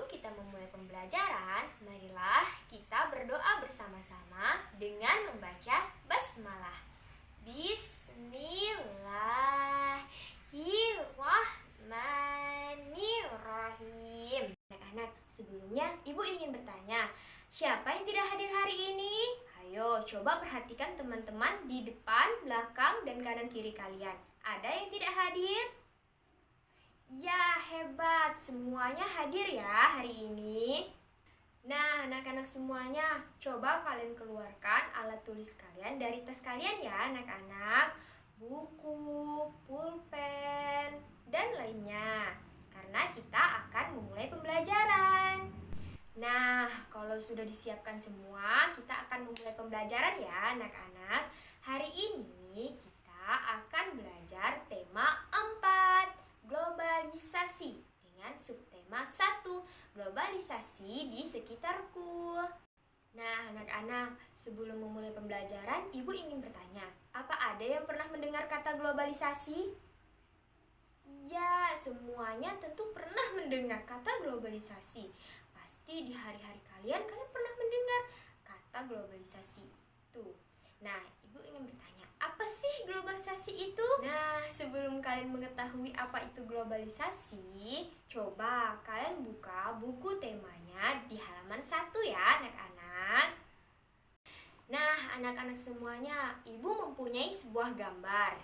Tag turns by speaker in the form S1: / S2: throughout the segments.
S1: Sebelum kita memulai pembelajaran, marilah kita berdoa bersama-sama dengan membaca basmalah. Bismillahirrahmanirrahim. Anak-anak, sebelumnya Ibu ingin bertanya, siapa yang tidak hadir hari ini? Ayo, coba perhatikan teman-teman di depan, belakang, dan kanan kiri kalian. Ada yang tidak hadir? Ya, hebat. Semuanya hadir ya hari ini. Nah, anak-anak semuanya, coba kalian keluarkan alat tulis kalian dari tas kalian ya, anak-anak. Buku, pulpen, dan lainnya. Karena kita akan memulai pembelajaran. Nah, kalau sudah disiapkan semua, kita akan memulai pembelajaran ya, anak-anak. Hari ini kita akan belajar tema 4, globalisasi, dengan subtema 1, globalisasi di sekitarku. Nah, anak-anak, sebelum memulai pembelajaran, Ibu ingin bertanya, apa ada yang pernah mendengar kata globalisasi? Ya, semuanya tentu pernah mendengar kata globalisasi. Pasti di hari-hari kalian pernah mendengar kata globalisasi itu. Nah, Ibu ingin bertanya, apa sih globalisasi itu? Nah, sebelum kalian mengetahui apa itu globalisasi, coba kalian buka buku temanya di halaman 1 ya, anak-anak. Nah, anak-anak semuanya, Ibu mempunyai sebuah gambar.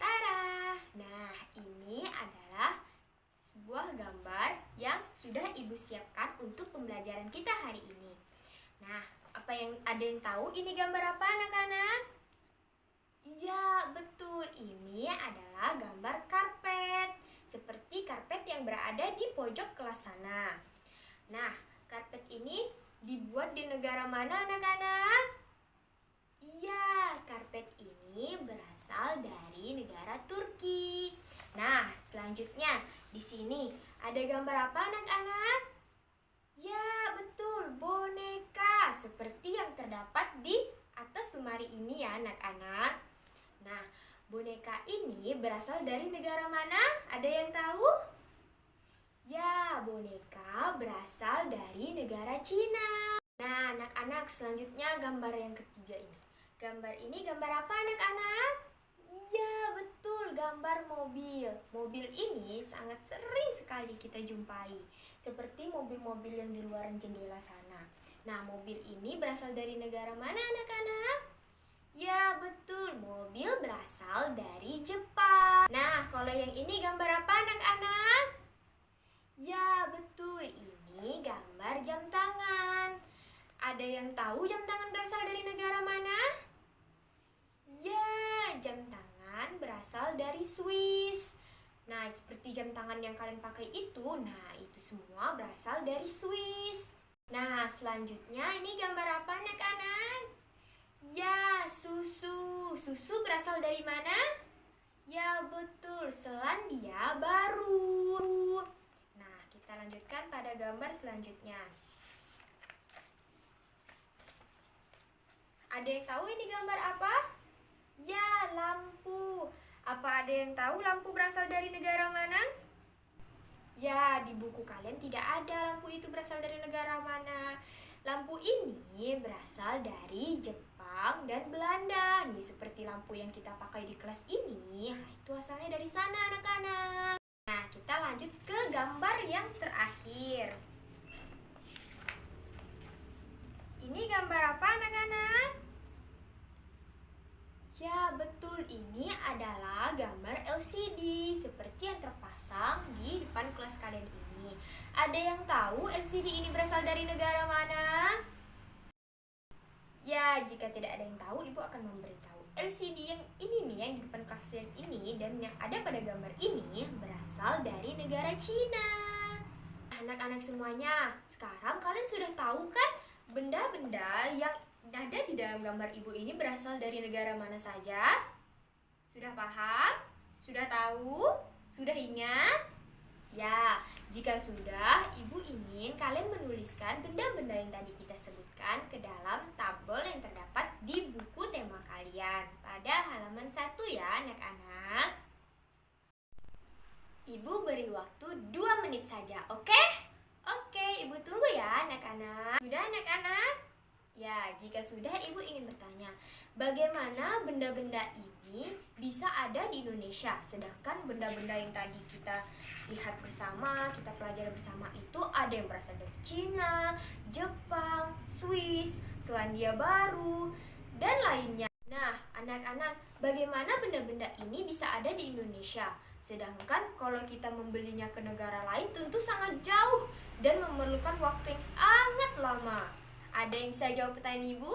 S1: Tara! Nah, ini adalah sebuah gambar yang sudah Ibu siapkan untuk pembelajaran kita hari ini. Nah, ada yang tahu ini gambar apa, anak-anak? Ya, betul. Ini adalah gambar karpet. Seperti karpet yang berada di pojok kelas sana. Nah, karpet ini dibuat di negara mana, anak-anak? Iya, karpet ini berasal dari negara Turki. Nah, selanjutnya di sini ada gambar apa, anak-anak? Ya, betul, boneka seperti yang terdapat di atas lemari ini ya, anak-anak. Nah, boneka ini berasal dari negara mana? Ada yang tahu? Ya, boneka berasal dari negara Cina. Nah, anak-anak, selanjutnya gambar yang ketiga ini. Gambar ini gambar apa, anak-anak? Iya, betul, gambar mobil. Mobil ini sangat sering sekali kita jumpai, seperti mobil-mobil yang di luar jendela sana. Nah, mobil ini berasal dari negara mana, anak-anak? Ya, betul, mobil berasal dari Jepang. Nah, kalau yang ini gambar apa, anak-anak? Ya, betul, ini gambar jam tangan. Ada yang tahu jam tangan berasal dari negara mana? Ya, jam tangan berasal dari Swiss. Nah, seperti jam tangan yang kalian pakai itu, nah itu semua berasal dari Swiss. Nah, selanjutnya ini gambar apa, anak-anak? Ya, susu. Susu berasal dari mana? Ya, betul, Selandia Baru. Nah, kita lanjutkan pada gambar selanjutnya. Ada yang tahu ini gambar apa? Ya, lampu. Apa ada yang tahu lampu berasal dari negara mana? Ya, di buku kalian tidak ada lampu itu berasal dari negara mana. Lampu ini berasal dari Jepang dan Belanda. Nih, seperti lampu yang kita pakai di kelas ini, nah, itu asalnya dari sana, anak-anak. Nah, kita lanjut ke gambar yang terakhir. Ini gambar apa, anak-anak? Ya, betul, ini adalah gambar LCD seperti yang terpasang di depan kelas kalian ini. Ada yang tahu LCD ini berasal dari negara mana? Ya, jika tidak ada yang tahu, Ibu akan memberitahu. LCD yang ini nih, yang di depan kelas kalian ini dan yang ada pada gambar ini berasal dari negara Cina. Anak-anak semuanya, sekarang kalian sudah tahu kan benda-benda yang ada di dalam gambar Ibu ini berasal dari negara mana saja? Sudah paham? Sudah tahu? Sudah ingat? Ya, jika sudah, Ibu ingin kalian menuliskan benda-benda yang tadi kita sebutkan ke dalam tabel yang terdapat di buku tema kalian pada halaman 1 ya, anak-anak. Ibu beri waktu 2 menit saja, oke? Oke, Ibu tunggu ya anak-anak. Sudah anak-anak? Ya, jika sudah Ibu ingin bertanya, bagaimana benda-benda ini bisa ada di Indonesia? Sedangkan benda-benda yang tadi kita lihat bersama, kita pelajari bersama itu ada yang berasal dari Cina, Jepang, Swiss, Selandia Baru, dan lainnya. Nah, anak-anak, bagaimana benda-benda ini bisa ada di Indonesia? Sedangkan kalau kita membelinya ke negara lain tentu sangat jauh dan memerlukan waktu yang sangat lama. Ada yang bisa jawab pertanyaan Ibu?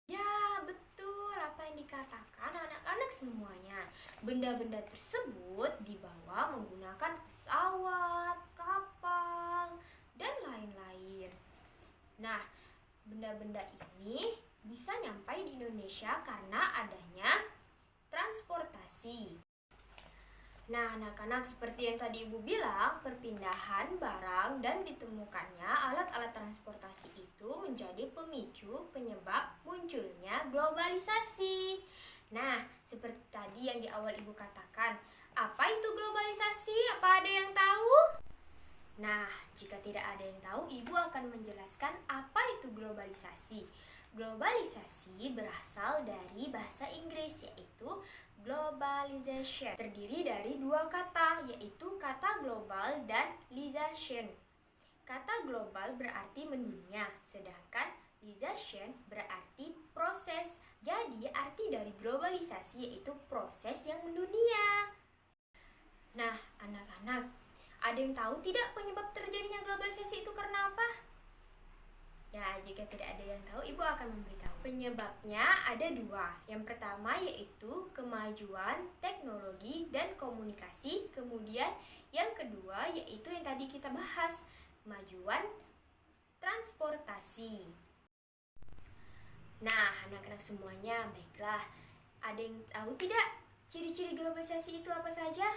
S1: Ya, betul apa yang dikatakan anak-anak semuanya. Benda-benda tersebut dibawa menggunakan pesawat, kapal, dan lain-lain. Nah, benda-benda ini bisa nyampai di Indonesia karena adanya transportasi. Nah, anak-anak, seperti yang tadi Ibu bilang, perpindahan barang dan ditemukannya alat-alat transportasi itu menjadi pemicu penyebab munculnya globalisasi. Nah, seperti tadi yang di awal Ibu katakan, apa itu globalisasi? Apa ada yang tahu? Nah, jika tidak ada yang tahu, Ibu akan menjelaskan apa itu globalisasi. Globalisasi berasal dari bahasa Inggris, yaitu globalization. Terdiri dari 2 kata, yaitu kata global dan lization. Kata global berarti mendunia, sedangkan lization berarti proses. Jadi arti dari globalisasi yaitu proses yang mendunia. Nah, anak-anak, ada yang tahu tidak penyebab terjadinya globalisasi itu karena apa? Ya, jika tidak ada yang tahu, Ibu akan memberitahu. Penyebabnya ada 2. Yang pertama yaitu kemajuan teknologi dan komunikasi. Kemudian yang kedua yaitu yang tadi kita bahas, kemajuan transportasi. Nah, anak-anak semuanya, baiklah. Ada yang tahu tidak ciri-ciri globalisasi itu apa saja?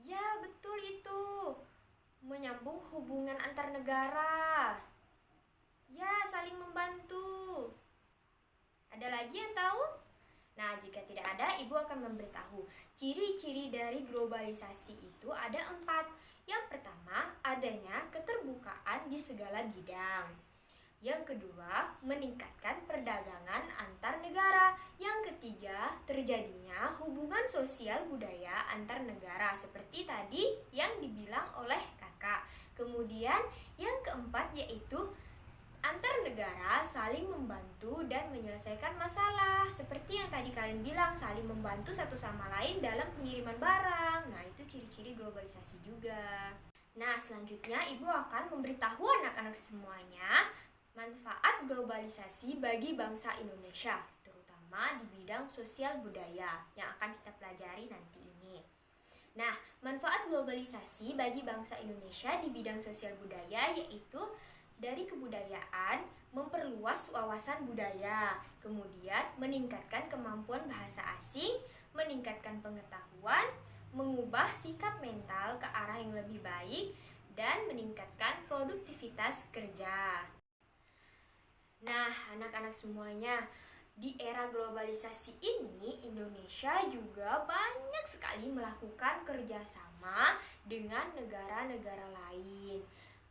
S1: Ya, betul itu. Menyambung hubungan antar negara. Ya, saling membantu. Ada lagi yang tahu? Nah, jika tidak ada, Ibu akan memberitahu. Ciri-ciri dari globalisasi itu ada 4. Yang pertama, adanya keterbukaan di segala bidang. Yang kedua, meningkatkan perdagangan antar negara. Yang ketiga, terjadinya hubungan sosial budaya antar negara seperti tadi yang dibilang oleh Kakak. Kemudian yang keempat yaitu antar negara saling membantu dan menyelesaikan masalah. Seperti yang tadi kalian bilang, saling membantu satu sama lain dalam pengiriman barang. Nah, itu ciri-ciri globalisasi juga. Nah, selanjutnya Ibu akan memberitahu anak-anak semuanya manfaat globalisasi bagi bangsa Indonesia, terutama di bidang sosial budaya yang akan kita pelajari nanti ini. Nah, manfaat globalisasi bagi bangsa Indonesia di bidang sosial budaya yaitu dari kebudayaan, memperluas wawasan budaya, kemudian meningkatkan kemampuan bahasa asing, meningkatkan pengetahuan, mengubah sikap mental ke arah yang lebih baik, dan meningkatkan produktivitas kerja. Nah, anak-anak semuanya, di era globalisasi ini, Indonesia juga banyak sekali melakukan kerjasama dengan negara-negara lain,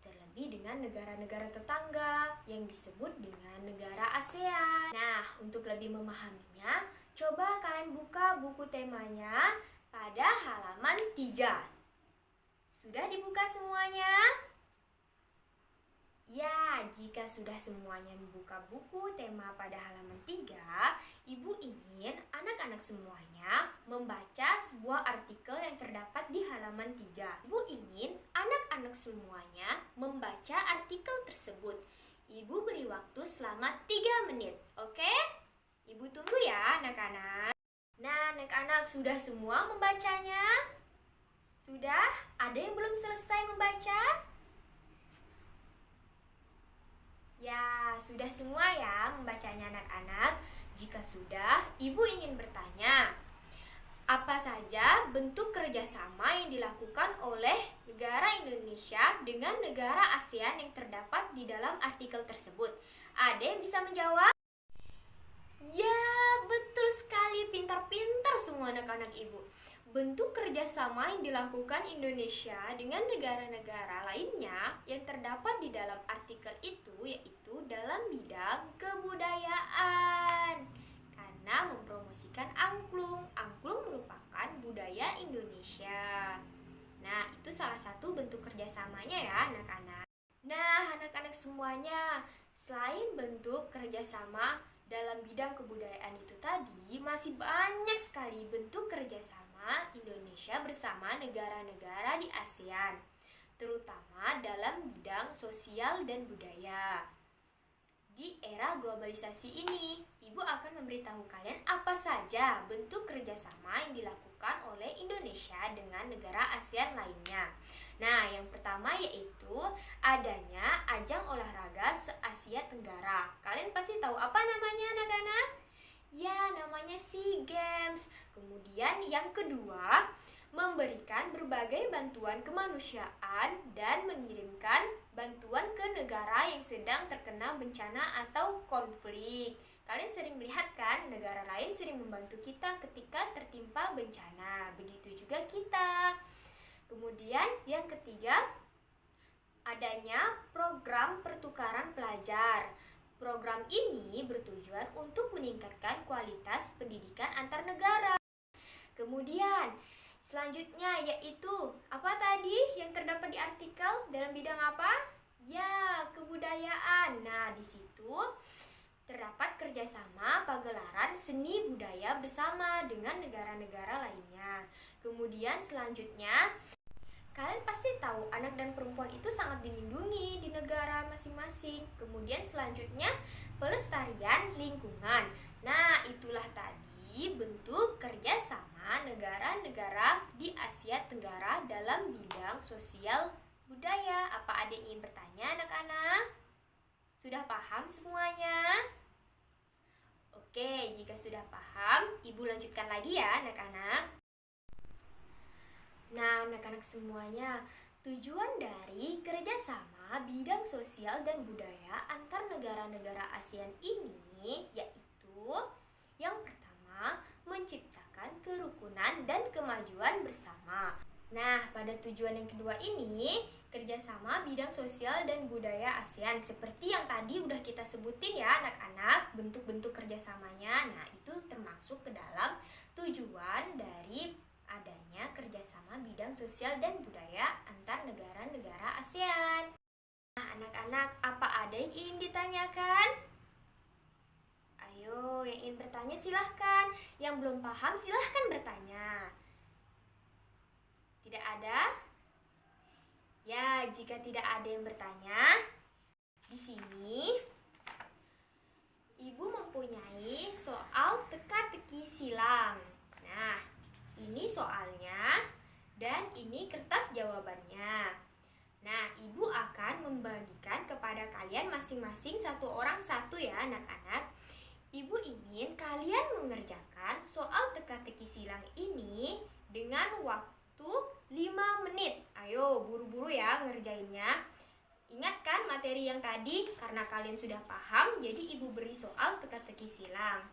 S1: terlebih dengan negara-negara tetangga yang disebut dengan negara ASEAN. Nah, untuk lebih memahaminya, coba kalian buka buku temanya pada halaman 3. Sudah dibuka semuanya? Ya, jika sudah semuanya membuka buku tema pada halaman 3, Ibu ingin anak-anak semuanya membaca sebuah artikel yang terdapat di halaman 3. Ibu ingin anak-anak semuanya membaca artikel tersebut. Ibu beri waktu selama 3 menit, oke? Ibu tunggu ya anak-anak. Nah, anak-anak sudah semua membacanya? Sudah? Ada yang belum selesai membaca? Ya, sudah semua ya membacanya anak-anak. Jika sudah, Ibu ingin bertanya, apa saja bentuk kerjasama yang dilakukan oleh negara Indonesia dengan negara ASEAN yang terdapat di dalam artikel tersebut? Ada yang bisa menjawab? Ya, betul sekali, pintar-pintar semua anak-anak ibu. Bentuk kerjasama yang dilakukan Indonesia dengan negara-negara lainnya yang terdapat di dalam artikel itu yaitu dalam bidang kebudayaan. Karena mempromosikan angklung. Angklung merupakan budaya Indonesia. Nah, itu salah satu bentuk kerjasamanya ya anak-anak. Nah, anak-anak semuanya, selain bentuk kerjasama dalam bidang kebudayaan itu tadi, masih banyak sekali bentuk kerjasama Indonesia bersama negara-negara di ASEAN, terutama dalam bidang sosial dan budaya. Di era globalisasi ini, Ibu akan memberitahu kalian apa saja bentuk kerjasama yang dilakukan oleh Indonesia dengan negara ASEAN lainnya. Nah, yang pertama yaitu adanya ajang olahraga se-Asia Tenggara. Kalian pasti tahu apa namanya anak-anak? Ya, namanya SEA Games. Kemudian yang kedua, memberikan berbagai bantuan kemanusiaan dan mengirimkan bantuan ke negara yang sedang terkena bencana atau konflik. Kalian sering melihat kan, negara lain sering membantu kita ketika tertimpa bencana. Begitu juga kita. Kemudian yang ketiga, adanya program pertukaran pelajar. Program ini bertujuan untuk meningkatkan kualitas pendidikan antar negara. Kemudian selanjutnya yaitu apa tadi yang terdapat di artikel dalam bidang apa? Ya, kebudayaan. Nah, di situ terdapat kerjasama pagelaran seni budaya bersama dengan negara-negara lainnya. Kemudian selanjutnya, kalian pasti tahu anak dan perempuan itu sangat dilindungi di negara masing-masing. Kemudian selanjutnya, pelestarian lingkungan. Nah, itulah tadi bentuk kerjasama negara-negara di Asia Tenggara dalam bidang sosial budaya. Apa ada yang ingin bertanya anak-anak? Sudah paham semuanya? Oke, jika sudah paham, Ibu lanjutkan lagi ya anak-anak. Nah, anak-anak semuanya, tujuan dari kerjasama bidang sosial dan budaya antar negara-negara ASEAN ini yaitu yang pertama, menciptakan kerukunan dan kemajuan bersama. Nah, pada tujuan yang kedua ini, kerjasama bidang sosial dan budaya ASEAN seperti yang tadi udah kita sebutin ya anak-anak, bentuk-bentuk kerjasamanya. Nah, itu termasuk ke dalam tujuan dari adanya kerjasama bidang sosial dan budaya antar negara-negara ASEAN. Nah, anak-anak, apa ada yang ingin ditanyakan? Ayo, yang ingin bertanya silahkan. Yang belum paham silahkan bertanya. Tidak ada? Ya, jika tidak ada yang bertanya, di sini Ibu mempunyai soal teka-teki silang. Nah, ini soalnya dan ini kertas jawabannya. Nah, Ibu akan membagikan kepada kalian masing-masing satu orang satu ya anak-anak. Ibu ingin kalian mengerjakan soal teka-teki silang ini dengan waktu 5 menit. Ayo, buru-buru ya ngerjainnya. Ingat kan materi yang tadi? Karena kalian sudah paham, jadi Ibu beri soal teka-teki silang.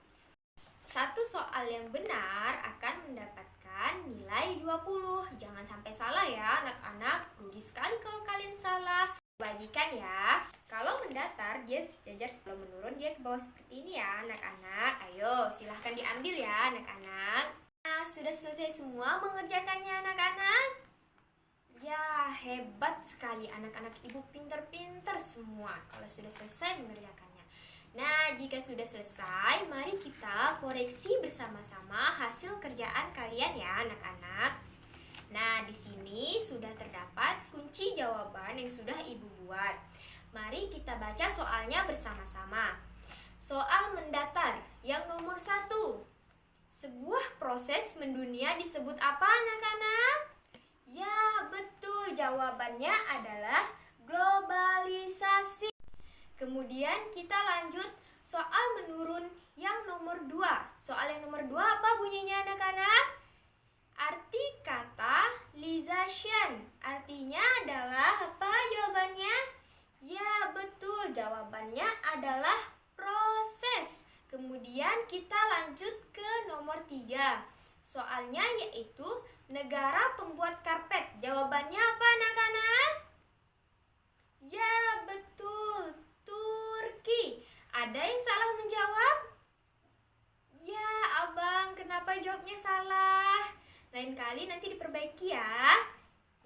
S1: Satu soal yang benar akan mendapatkan nilai 20. Jangan sampai salah ya anak-anak. Rugi sekali kalau kalian salah. Bagikan ya. Kalau mendatar dia sejajar sebelum menurun dia ke bawah seperti ini ya anak-anak. Ayo silahkan diambil ya anak-anak. Nah, sudah selesai semua mengerjakannya anak-anak? Ya, hebat sekali anak-anak Ibu, pintar-pintar semua kalau sudah selesai mengerjakannya. Nah, jika sudah selesai, mari kita koreksi bersama-sama hasil kerjaan kalian ya anak-anak. Nah, di sini sudah terdapat kunci jawaban yang sudah Ibu buat. Mari kita baca soalnya bersama-sama. Soal mendatar yang nomor 1. Sebuah proses mendunia disebut apa anak-anak? Ya, betul. Jawabannya adalah globalisasi. Kemudian kita lanjut soal menurun yang nomor 2. Soal yang nomor 2 apa bunyinya anak-anak? Arti kata lization. Artinya adalah apa jawabannya? Ya, betul. Jawabannya adalah proses. Kemudian kita lanjut ke nomor 3. Soalnya yaitu negara pembuat karpet. Jawabannya apa anak-anak? Ya, betul, Turki. Ada yang salah menjawab? Ya, Abang, kenapa jawabnya salah? Lain kali nanti diperbaiki ya.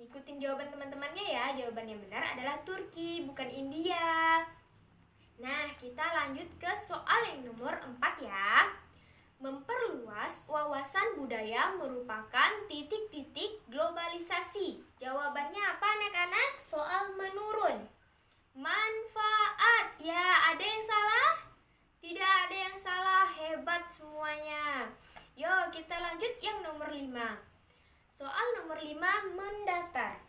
S1: Ikutin jawaban teman-temannya ya. Jawaban yang benar adalah Turki, bukan India. Nah, kita lanjut ke soal yang nomor 4 ya. Memperluas wawasan budaya merupakan titik-titik globalisasi. Jawabannya apa anak-anak? Soal menurun. Manfaat. Ya, ada yang salah? Tidak ada yang salah. Hebat semuanya. Yuk, kita lanjut yang nomor 5. Soal nomor 5, mendatar.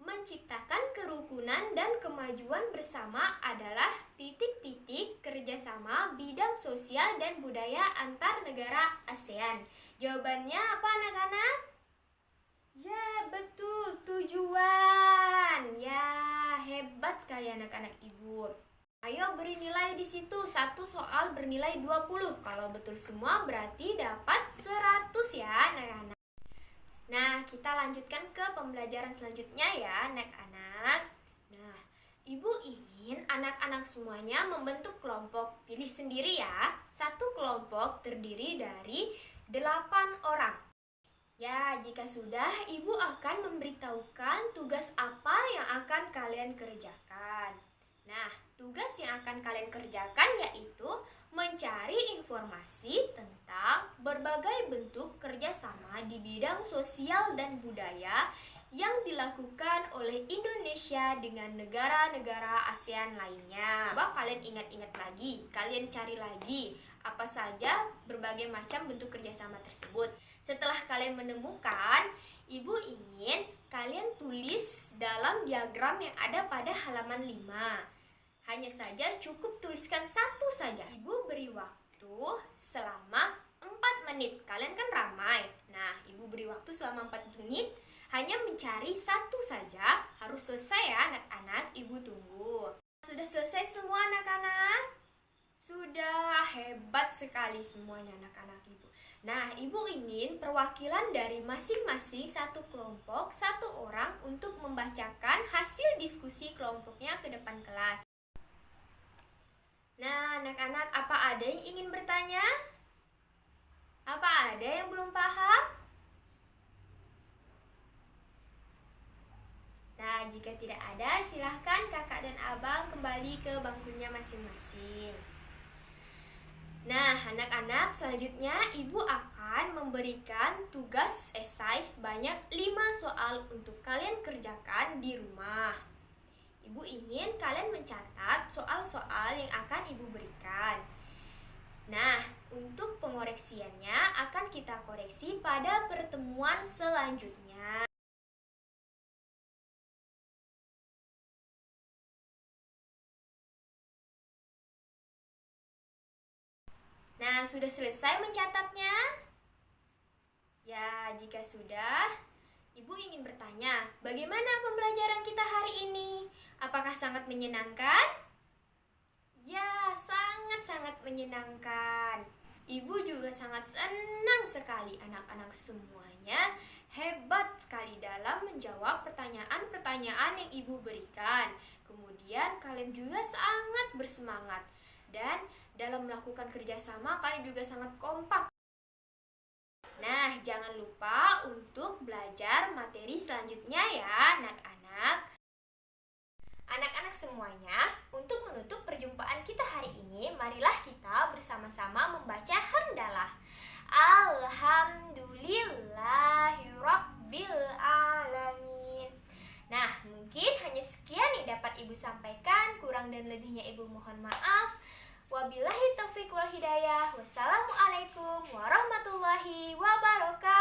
S1: Menciptakan kerukunan dan kemajuan bersama adalah titik-titik kerjasama bidang sosial dan budaya antar negara ASEAN. Jawabannya apa anak-anak? Ya, betul, tujuan. Ya, hebat sekali anak-anak ibu. Ayo beri nilai di situ. Satu soal bernilai 20. Kalau betul semua berarti dapat 100 ya anak-anak. Nah, kita lanjutkan ke pembelajaran selanjutnya ya anak-anak. Nah, ibu ingin anak-anak semuanya membentuk kelompok. Pilih sendiri ya. Satu kelompok terdiri dari 8 orang. Ya, jika sudah, ibu akan memberitahukan tugas apa yang akan kalian kerjakan. Nah, tugas yang akan kalian kerjakan yaitu mencari informasi tentang berbagai bentuk kerjasama di bidang sosial dan budaya yang dilakukan oleh Indonesia dengan negara-negara ASEAN lainnya. Coba kalian ingat-ingat lagi, kalian cari lagi apa saja berbagai macam bentuk kerjasama tersebut. Setelah kalian menemukan, ibu ingin kalian tulis dalam diagram yang ada pada halaman 5. Hanya saja cukup tuliskan satu saja. Ibu beri waktu selama 4 menit. Kalian kan ramai. Nah, ibu beri waktu selama 4 menit hanya mencari satu saja. Harus selesai ya anak-anak. Ibu tunggu. Sudah selesai semua anak-anak? Sudah, hebat sekali semuanya anak-anak ibu. Nah, ibu ingin perwakilan dari masing-masing satu kelompok, satu orang untuk membacakan hasil diskusi kelompoknya ke depan kelas. Nah, anak-anak, apa ada yang ingin bertanya? Apa ada yang belum paham? Nah, jika tidak ada, silahkan kakak dan abang kembali ke bangkunya masing-masing. Nah, anak-anak, selanjutnya ibu akan memberikan tugas esai sebanyak 5 soal untuk kalian kerjakan di rumah. Ibu ingin kalian mencatat soal-soal yang akan ibu berikan. Nah, untuk pengoreksiannya akan kita koreksi pada pertemuan selanjutnya. Nah, sudah selesai mencatatnya? Ya, jika sudah, ibu ingin bertanya, bagaimana pembelajaran kita hari ini? Apakah sangat menyenangkan? Ya, sangat-sangat menyenangkan. Ibu juga sangat senang sekali anak-anak semuanya hebat sekali dalam menjawab pertanyaan-pertanyaan yang ibu berikan. Kemudian kalian juga sangat bersemangat. Dan dalam melakukan kerjasama kalian juga sangat kompak. Nah, jangan lupa untuk belajar materi selanjutnya ya anak-anak. Anak-anak semuanya, untuk menutup perjumpaan kita hari ini, marilah kita bersama-sama membaca hamdalah. Alhamdulillahirrabbilalamin. Nah, mungkin hanya sekian yang dapat ibu sampaikan. Kurang dan lebihnya ibu mohon maaf. Wabillahi taufiq wal hidayah. Wassalamualaikum warahmatullahi wabarakatuh.